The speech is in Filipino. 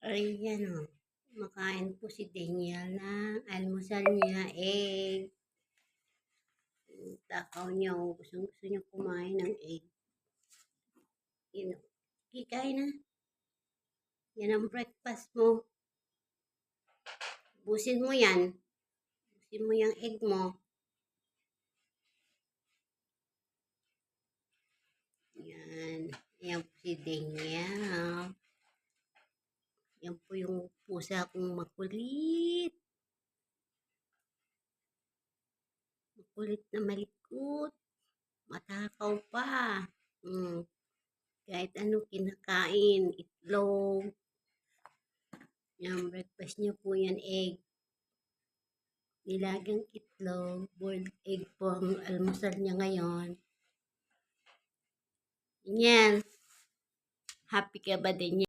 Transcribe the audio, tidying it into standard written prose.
Ayan o. Makain po si Daniel ng almusal niya, egg. Takaw niya o. Gusto niya kumain ng egg. Yun o. Kikain na. Yan ang breakfast mo. Busin mo yan. Busin mo yung egg mo. Yan. Yan po si Daniel. Yan po yung pusa kong makulit. Makulit na malikot. Matakaw pa. Kahit ano kinakain. Itlog. Yan, breakfast niya po yan, egg. Nilagang itlog. Boiled egg po ang almusal niya ngayon. Yan. Happy ka ba din niya?